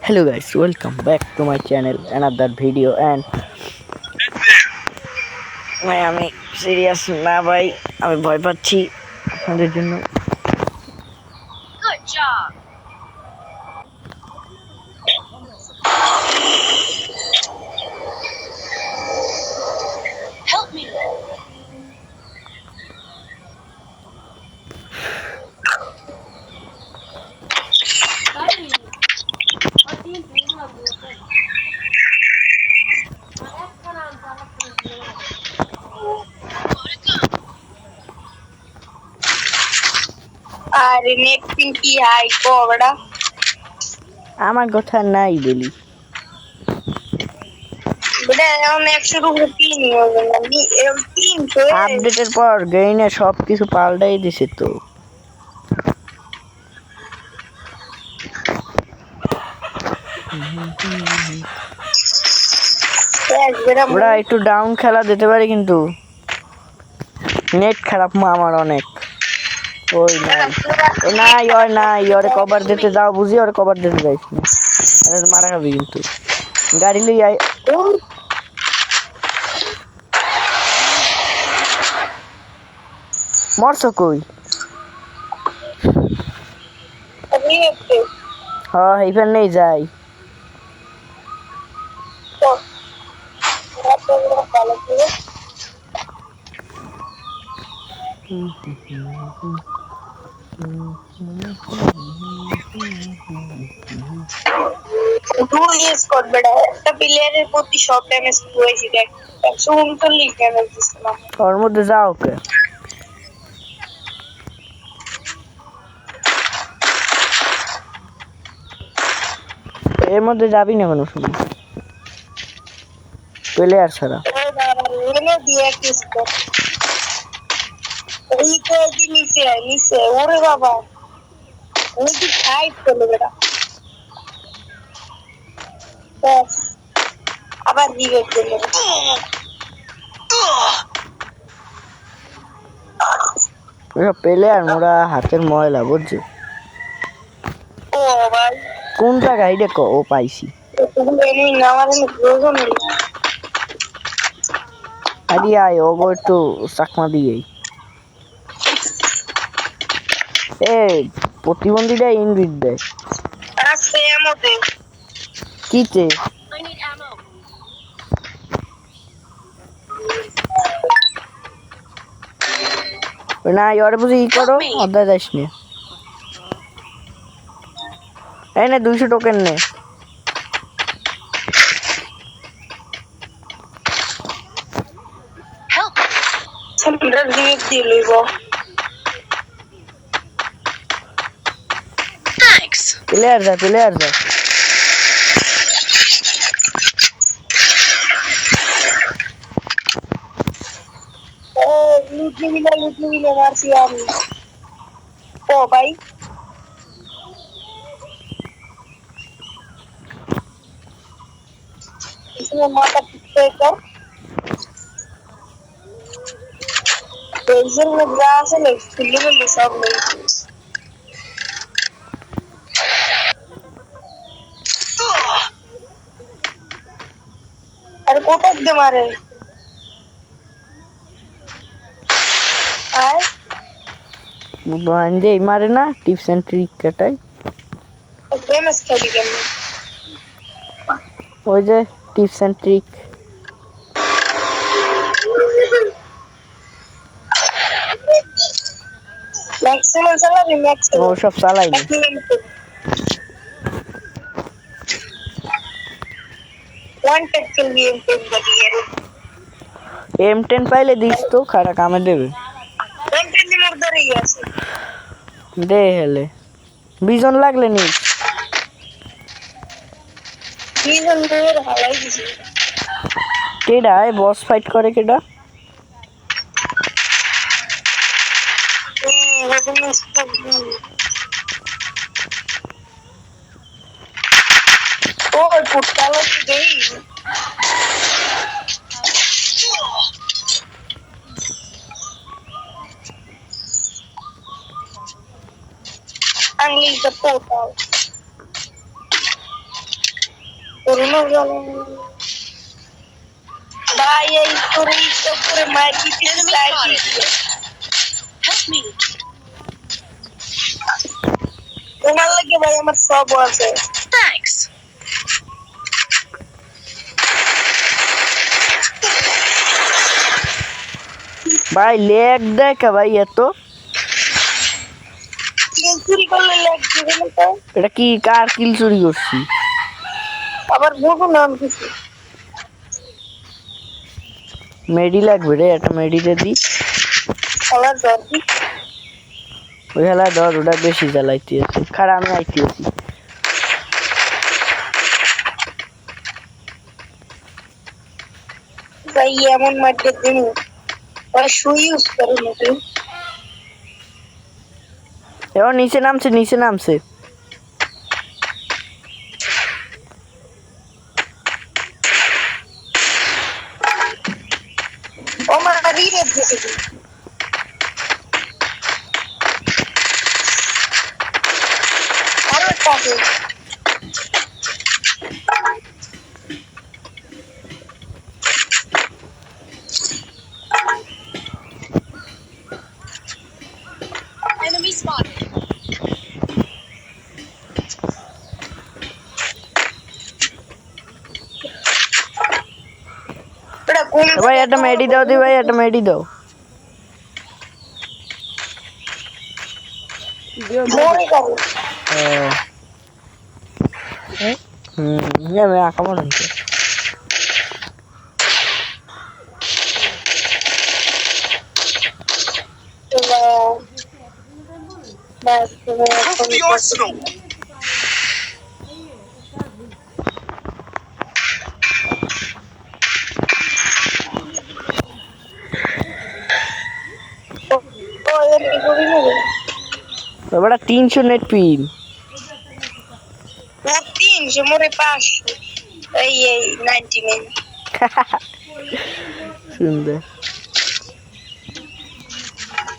Hello guys, welcome back to my channel, another video and আমি serious না ভাই, আমি ভয় পাচ্ছি আপনাদের জন্য। Good job. Help me. अरे नेक पिंकी हाई को बड़ा আমার কথা নাই বলি। बड़ा हम 103 हो गया नी 3 तो আপডেটের পর গেইনে সব কিছু পাল্টাই দিছে তো। ওরা একটু ডাউন খেলা দিতে পারে কিন্তু নেট খারাপ আমার অনেক। ওই নাই ওরে কভার দিতে যাও, বুঝি ওরে কভার দিতে যাইস না, আরে মারা খাবি কিন্তু। গাড়ি লই আই, মরছো কই? হ্যাঁ এইখান নেই যাই। স্কট বেড়া একটা প্লেয়ারের প্রতি শর্ট ড্যামেজ হয়েছে দেখ 139 ড্যামেজ দিছিলাম। ওর মধ্যে যাও ওকে, এর মধ্যে যাবি না কোনো সময় প্লেয়ার ছাড়া। দিয়ে স্কট এই তো এই নিচে ওরে বাবা ওই কি ফাইট করলো বেটা ব্যাস আবার রিভেট করলো। প্লেয়ার মোরা হাতের ময়লা বুঝছো। ও ভাই কোন জায়গায় দেখো ও পাইছি। আরে আয় ওগো একটু চাকমা দিয়েই। এ প্রতিবন্ধীটা ইনভিট দেয় কিতে I need ammo. না ওরে বুঝি ই করো, অর্ধা যাইস নে। এই নে 200 টোকেন নে। Help. Thanks. প্লেয়ার যা লুটলে মারছি আমি। ও ভাই इसमें माता पिता का पेंसिल में ग्लास है खुली में सब नहीं अरे कोटक दे मारे आए বান্দে মারে না, টিপস এন্ড ট্রিক কাটাই। फेमस खेली गेम ওই যে টিপস এন্ড ট্রিক। मैक्सिमम चला भी मैक्सिमम ও সব চালাই না। वन टेक के लिए बढ़िया M10 পাইলে দিস তো, খারা কামে দেবে। वन टेक ने मर्डर ही है দে হেলে বিজন লাগলে নি। सीजन 2 हालाई दिसी কেডা এ বস ফাইট করে কেডা? ओ पुट्टाला गई unleash the portal. করুণা গেল ভাই এই করে স্টপ করে মার দিতে Enemy চাই spotted. Help me. তোমার লাগে ভাই আমার সব আছে Thanks. ভাই লেগ দেখা ভাই এত কিল চুরি করলে লাগবে না তো এটা কি কার কিল চুরি করছি আবার বুঝো নাম কিছু মেডি লাগবে রে একটা মেডিতে দি খেলার দরদি ওই হেলা ধর ওটা বেশি জ্বালাইতে আছে খারাপ আমি আইতে আছি ভাই এমন মারতে দিন ওরা শুই ইউজ করে নাকি এবার নিচে নামছে ও মারা রিরে দিতে আরো কাছে Enemy spotted. ওটা ঘুম ভাই একটা মেডি দাও দি ভাই একটা মেডি দাও মরে যাবে আমি আঁকা মনে হচ্ছে Prove the arsenal. এবার 300 নেট পিন তিনশো মোরে 500 এই 99 সুন্দর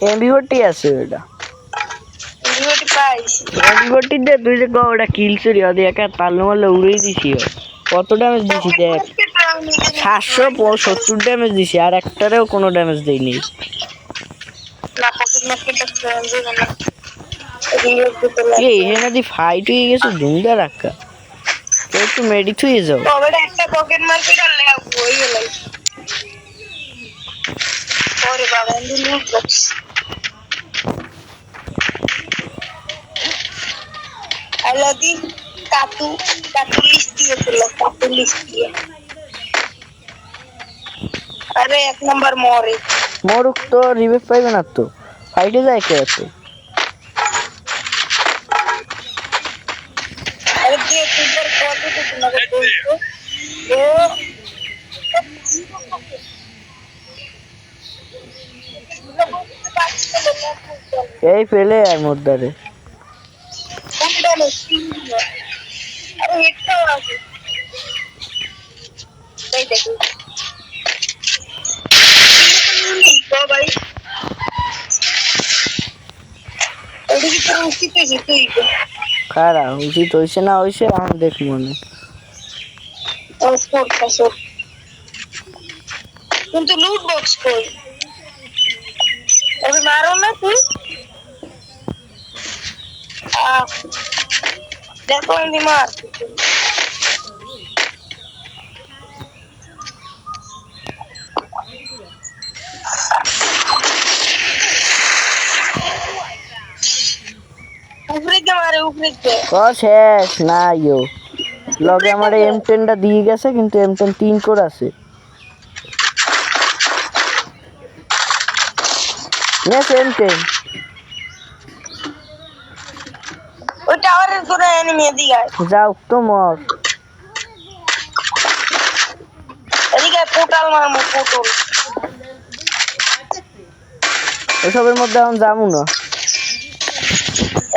এমবি40 আছে এটা ভিডিওটি পাইছি এমবি40 দে তুই যে ওটা কিল চুরি হবে একা তাল্লু মারলে উড়েই দিছি কত ড্যামেজ দিছি দেখ 770 ড্যামেজ দিছি আর একটারেও কোনো ড্যামেজ দেইনি না পকেট মার্কেটটা ফ্রেন্ড না এই এখানে দি ফাইট হয়ে গেছে ধুমদা রাখা তো একটু মেডি থুয়ে যাও তবে একটা পকেট মার্কেট আর লেখা হয়ে গেল ওরে বাবা এন্ড লুট বক্স আলাদি কাটু লিস্ট দিয়েছিল কাটু লিস্ট দিয়ে আরে এক নাম্বার মরে মরুক তো রিভাইভ পাইবে না তো ফাইটে যায় কে আছে আরে দিয়ে তুই কত কিছু না বলতো ও এই ফেলে আর মোদ্দারে আরে হেডটাও আছে এই দেখো ভাই ওদিকে তো উচিত হয়েছে তুই খারা উচিত হয়েছে না হয়েছে আমি দেখব মনে কিন্তু লুট বক্স কই ওরে মারো না তুই দেখো এমনি মার উপরে কে মারে উপরে কে শেষ না ইয়ো লগে আমার M10টা দিয়ে গেছে কিন্তু M10 3 কোর আছে নেস M10 ওই টাওয়ারের করে এনিমি এদিকে আয় যাও তো মর এদিকে পোর্টাল মারমু পোর্টাল এসবের মধ্যে এখন যাবো না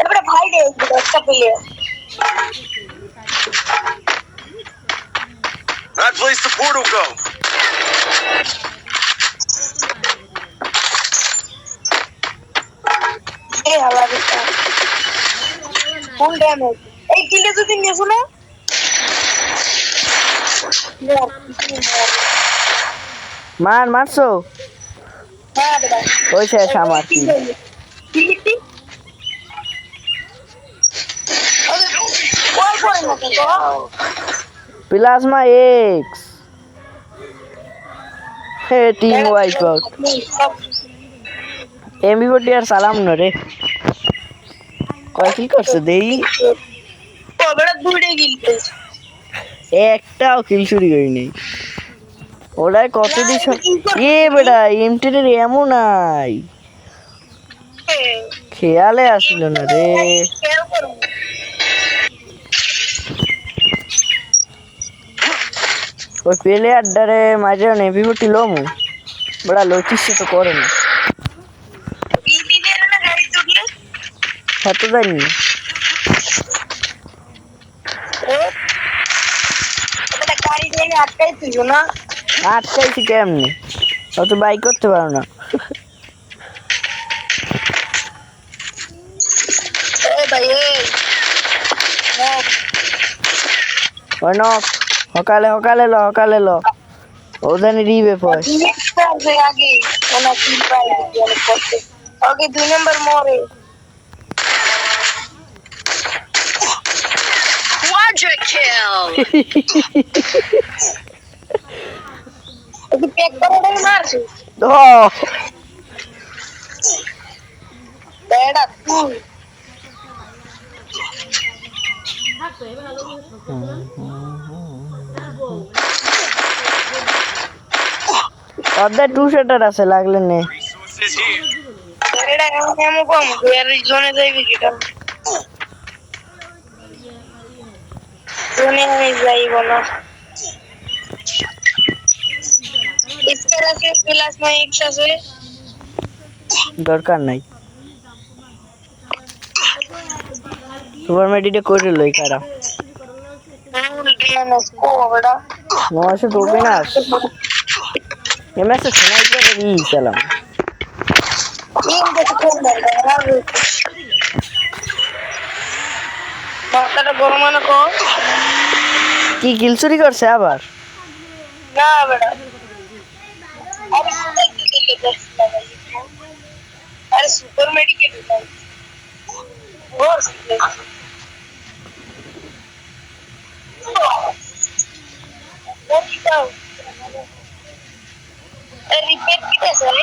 এবারে ভাই দে একটা player That place the portal go. এই হালা দিটা ফুল ড্যামেজ এই কিলে যদি নিয়েছো না মারছো হ্যাঁ বেটা ওই শেষ আমার কি প্লাজমা এক্স হে টিম ওয়াইপ আউট এমবি40 আর সালাম না রে কয় কিল করছে দেই একটাও কিল চুরি করি নেই ওরাই কত দিছ এ বেটা এমটির এমন নাই খেয়ালে আসিল না রে ওই প্লেয়ারটারে মাঝে এমবি40 লমু বড়া লইছিস তো করে না হ্যাঁ তো জানি আটকাইছি কেমনি অত বাইক করতে পারো না ওই নক সকালে ল ওখানে রিবে পয় ওকে 2 নম্বর মরে Quadra kill. ওকে পেক করে মারছি ও বেড়া তুই অর্ধেক 2 শাটার আছে লাগলে নে Resources here. বেড়া এমন কম এর জোনে যাইবি কিটা জোনে যাইব না इसके के क्लास में एक से দরকার নাই সুপার মেডিটে করে লই কারা फुल डीएनएस को बड़ा নয়শো টোপে না এমএস স্নাইপার ই চালাম तीन के खेल रहा है মাথাটা গরম না কো কি কিল চুরি করছে আবার না বড়া अरे दिल्ली बस अरे सुपर मेडिकेट वो रिपेयर किती असेल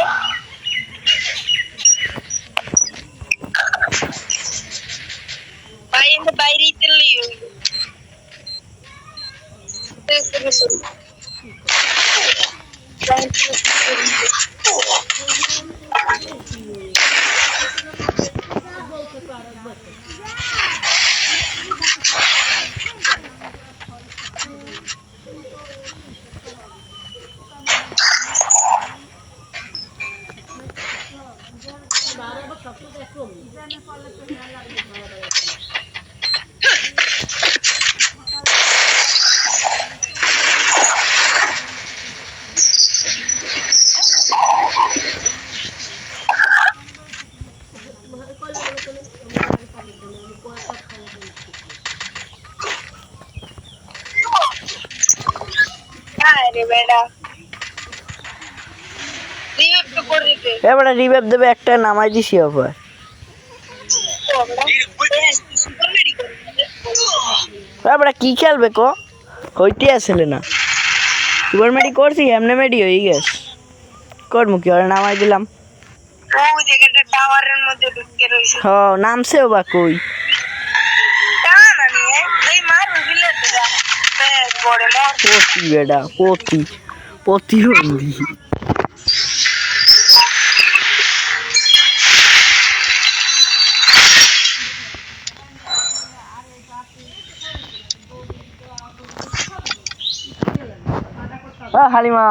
बाईंद बाहेर इथलं येऊ तेच अरे बेटा रिवेप तो कर देते এবারে রিভাইভ দেবে একটা নামাই দিছি আবার तो बेटा सुपर मेडिकेट এবারে কি খেলবে কো হইতে আসলে না সুপার মেডি করছি এমনে মেডি হয়ে গেছে করমু কি আর নামাই দিলাম ওই জায়গাটা টাওয়ারের মধ্যে ঢুকে রইছে হ নামছেও বা কই টানা নিয়ে এই মার বিলে দাদা বড় মার পতি বেডা পতি হন্দি হালিমা